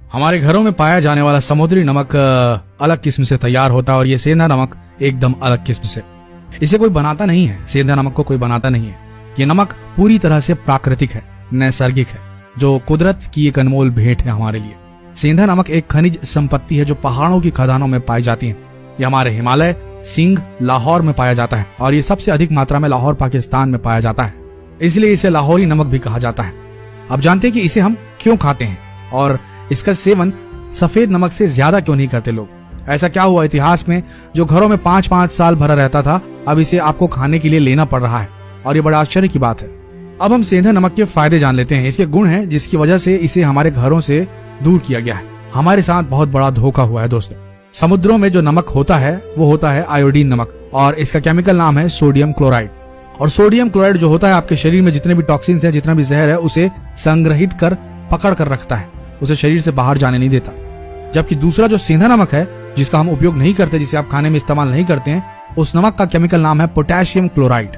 हमारे घरों में पाया जाने वाला समुद्री नमक अलग किस्म से तैयार होता है और ये सेंधा नमक एकदम अलग किस्म से। इसे कोई बनाता नहीं है, सेंधा नमक को कोई बनाता नहीं है। ये नमक पूरी तरह से प्राकृतिक है, नैसर्गिक है, जो कुदरत की एक अनमोल भेंट है हमारे लिए। सेंधा नमक एक खनिज संपत्ति है जो पहाड़ों की खदानों में पाई जाती है। ये हमारे हिमालय, सिंध, लाहौर में पाया जाता है और ये सबसे अधिक मात्रा में लाहौर पाकिस्तान में पाया जाता है, इसलिए इसे लाहौरी नमक भी कहा जाता है। अब जानते हैं कि इसे हम क्यों खाते हैं और इसका सेवन सफेद नमक से ज्यादा क्यों नहीं करते लोग। ऐसा क्या हुआ इतिहास में जो घरों में 5-5 साल भरा रहता था, अब इसे आपको खाने के लिए लेना पड़ रहा है और ये बड़ा आश्चर्य की बात है। अब हम सेंधा नमक के फायदे जान लेते हैं। इसके गुण हैं जिसकी वजह से इसे हमारे घरों से दूर किया गया है। हमारे साथ बहुत बड़ा धोखा हुआ है दोस्तों। समुद्रों में जो नमक होता है वो होता है आयोडीन नमक और इसका केमिकल नाम है सोडियम क्लोराइड। और सोडियम क्लोराइड जो होता है आपके शरीर में जितने भी टॉक्सिन्स हैं, जितना भी जहर है, उसे संग्रहित कर पकड़ कर रखता है, उसे शरीर से बाहर जाने नहीं देता। जबकि दूसरा जो सेंधा नमक है जिसका हम उपयोग नहीं करते, जिसे आप खाने में इस्तेमाल नहीं करते हैं, उस नमक का केमिकल नाम है पोटेशियम क्लोराइड।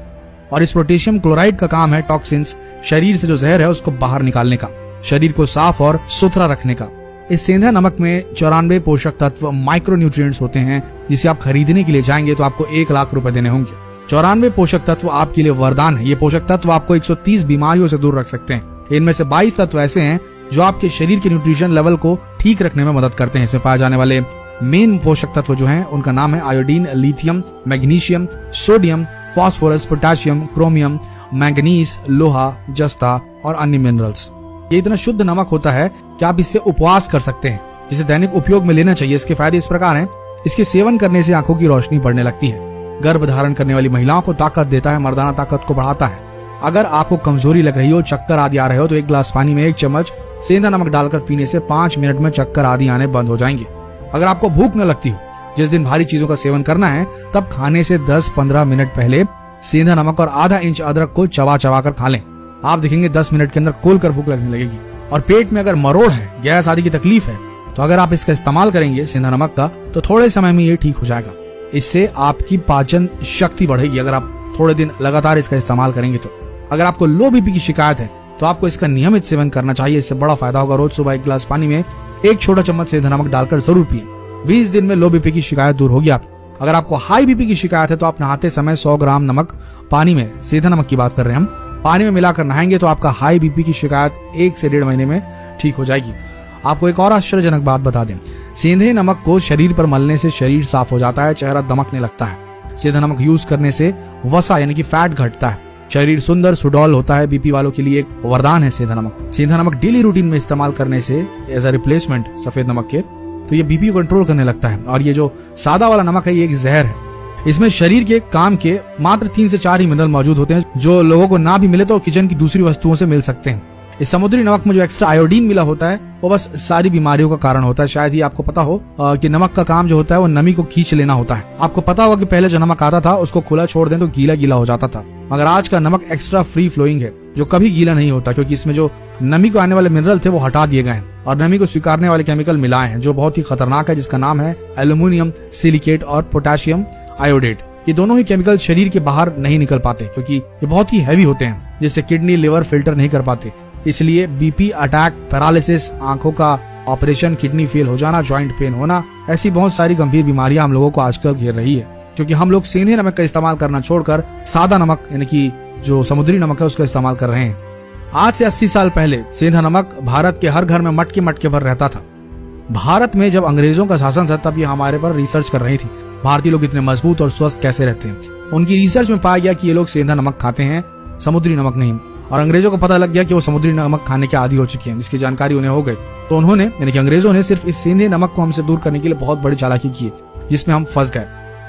और इस पोटेशियम क्लोराइड का काम है टॉक्सिन्स, शरीर से जो जहर है उसको बाहर निकालने का, शरीर को साफ और सुथरा रखने का। इस सेंधा नमक में 94 पोषक तत्व माइक्रो न्यूट्रिएंट्स होते हैं, जिसे आप खरीदने के लिए जाएंगे तो आपको 1 लाख रुपए देने होंगे। 94 पोषक तत्व आपके लिए वरदान है। ये पोषक तत्व आपको 130 बीमारियों से दूर रख सकते हैं। इनमें से 22 तत्व ऐसे हैं जो आपके शरीर के न्यूट्रिशन लेवल को ठीक रखने में मदद करते हैं। इसमें पाए जाने वाले मेन पोषक तत्व जो हैं उनका नाम है iodine, lithium, magnesium, sodium, phosphorus, potassium, chromium, manganese, लोहा, जस्ता और अन्य मिनरल्स। ये इतना शुद्ध नमक होता है कि आप इससे उपवास कर सकते हैं, जिसे दैनिक उपयोग में लेना चाहिए। इसके फायदे इस प्रकार हैं। इसके सेवन करने से आंखों की रोशनी बढ़ने लगती है, गर्भ धारण करने वाली महिलाओं को ताकत देता है, मर्दाना ताकत को बढ़ाता है। अगर आपको कमजोरी लग रही हो, चक्कर आदि आ रहे हो, तो 1 गिलास पानी में 1 चम्मच सेंधा नमक डालकर पीने से 5 मिनट में चक्कर आदि आने बंद हो जाएंगे। अगर आपको भूख न लगती हो, जिस दिन भारी चीजों का सेवन करना है, तब खाने से 10-15 मिनट पहले सेंधा नमक और आधा इंच अदरक को चबा चबा कर खा लें। आप देखेंगे 10 मिनट के अंदर खोलकर भूख लगने लगेगी। और पेट में अगर मरोड़ है, गैस आदि की तकलीफ है, तो अगर आप इसका इस्तेमाल करेंगे सेंधा नमक का, तो थोड़े समय में ये ठीक हो जाएगा। इससे आपकी पाचन शक्ति बढ़ेगी अगर आप थोड़े दिन लगातार इसका इस्तेमाल करेंगे तो। अगर आपको लो बीपी की शिकायत है तो आपको इसका नियमित सेवन करना चाहिए। इससे बड़ा फायदा होगा। रोज सुबह 1 गिलास पानी में 1 छोटा चम्मच सेंधा नमक डालकर जरूर पिए। 20 दिन में लो बीपी की शिकायत दूर होगी आप। अगर आपको हाई बीपी की शिकायत है तो आप नहाते समय 100 ग्राम नमक पानी में, सेंधा नमक की बात कर रहे हैं हम, पानी में मिलाकर नहाएंगे तो आपका हाई बीपी की शिकायत 1 से 1.5 महीने में ठीक हो जाएगी। आपको एक और आश्चर्यजनक बात बता दें, सेंधे नमक को शरीर पर मलने से शरीर साफ हो जाता है, चेहरा दमकने लगता है। सेंधा नमक यूज करने से वसा यानी कि फैट घटता है, शरीर सुंदर सुडौल होता है। बीपी वालों के लिए एक वरदान है सेंधा नमक। सेंधा नमक डेली रूटीन में इस्तेमाल करने से एज अ रिप्लेसमेंट सफेद नमक के, तो ये बीपी को कंट्रोल करने लगता है। और ये जो सादा वाला नमक है ये एक जहर है। इसमें शरीर के काम के मात्र 3 से 4 ही मिनरल मौजूद होते हैं, जो लोगों को ना भी मिले तो किचन की दूसरी वस्तुओं से मिल सकते हैं। इस समुद्री नमक में जो एक्स्ट्रा आयोडीन मिला होता है वो बस सारी बीमारियों का कारण होता है। शायद ही आपको पता हो कि नमक का काम जो होता है वो नमी को खींच लेना होता है। आपको पता होगा कि पहले जो नमक आता था उसको खुला छोड़ दें तो गीला गीला हो जाता था, मगर आज का नमक एक्स्ट्रा फ्री फ्लोइंग है जो कभी गीला नहीं होता, क्योंकि इसमें जो नमी को आने वाले मिनरल थे वो हटा दिए गए हैं और नमी को स्वीकारने वाले केमिकल मिलाए हैं जो बहुत ही खतरनाक है, जिसका नाम है एल्यूमिनियम सिलिकेट और पोटेशियम आयोडेट। ये दोनों ही केमिकल शरीर के बाहर नहीं निकल पाते क्योंकि ये बहुत ही हैवी होते हैं, जिससे किडनी लिवर फिल्टर नहीं कर पाते। इसलिए बीपी, अटैक, पैरालिसिस, आंखों का ऑपरेशन, किडनी फेल हो जाना, जॉइंट पेन होना, ऐसी बहुत सारी गंभीर बीमारियां हम लोगों को आजकल घेर रही है, क्योंकि हम लोग सेंधे नमक का इस्तेमाल करना छोड़कर सादा नमक यानी कि जो समुद्री नमक है उसका इस्तेमाल कर रहे हैं। आज से 80 साल पहले सेंधा नमक भारत के हर घर में मटके मटके भर रहता था। भारत में जब अंग्रेजों का शासन था तब ये हमारे पर रिसर्च कर रही थी, भारतीय लोग इतने मजबूत और स्वस्थ कैसे रहते हैं। उनकी रिसर्च में पाया गया कि ये लोग सेंधा नमक खाते हैं, समुद्री नमक नहीं। और अंग्रेजों को पता लग गया कि वो समुद्री नमक खाने के आदी हो चुके हैं, इसकी जानकारी उन्हें हो गई। तो उन्होंने यानी कि अंग्रेजों ने सिर्फ इस सेंधे नमक को हमसे दूर करने के लिए बहुत बड़ी चालाकी की, जिसमें हम फंस गए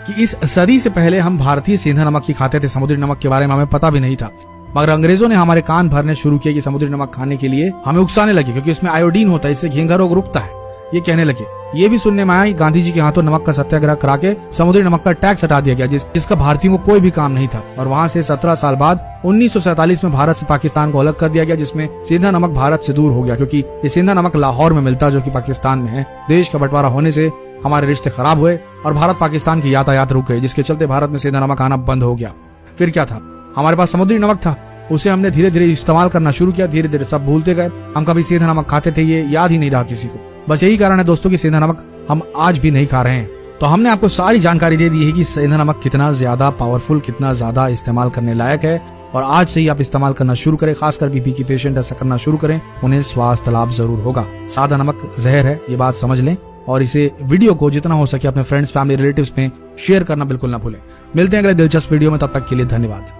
कि इस सदी से पहले हम भारतीय सेंधा नमक ही खाते थे, समुद्री नमक के बारे में हमें पता भी नहीं था। मगर अंग्रेजों ने हमारे कान भरने शुरू किए कि समुद्री नमक खाने के लिए हमें उकसाने लगे, क्योंकि इसमें आयोडीन होता है, इससे घेंघा रोग रुकता है। ये कहने लगे। ये भी सुनने में आया कि गांधी जी के हाथों नमक का सत्याग्रह करा के समुद्री नमक का टैक्स हटा दिया गया, जिसका भारतीयों को कोई भी काम नहीं था। और वहां से 17 साल बाद 1947 में भारत से पाकिस्तान को अलग कर दिया गया, जिसमें सेंधा नमक भारत से दूर हो गया, क्योंकि ये सेंधा नमक लाहौर में मिलता जो कि पाकिस्तान में है। देश का बंटवारा होने से हमारे रिश्ते खराब हुए और भारत पाकिस्तान की यातायात रुक गई, जिसके चलते भारत में सेंधा नमक आना बंद हो गया। फिर क्या था, हमारे पास समुद्री नमक था, उसे हमने धीरे धीरे इस्तेमाल करना शुरू किया। धीरे धीरे सब भूलते गए। हम कभी सेंधा नमक खाते थे ये याद ही नहीं रहा किसी को। बस यही कारण है दोस्तों कि सेंधा नमक हम आज भी नहीं खा रहे हैं। तो हमने आपको सारी जानकारी दे दी है कि सेंधा नमक कितना ज्यादा पावरफुल, कितना ज्यादा इस्तेमाल करने लायक है, और आज से ही आप इस्तेमाल करना शुरू करें। खासकर बीपी की पेशेंट ऐसा करना शुरू करें, उन्हें स्वास्थ्य लाभ जरूर होगा। सादा नमक जहर है, ये बात समझ लें, और इसे वीडियो को जितना हो सके अपने फ्रेंड्स, फैमिली, रिलेटिव्स में शेयर करना बिल्कुल ना भूलें। मिलते हैं अगले दिलचस्प वीडियो में, तब तक के लिए धन्यवाद।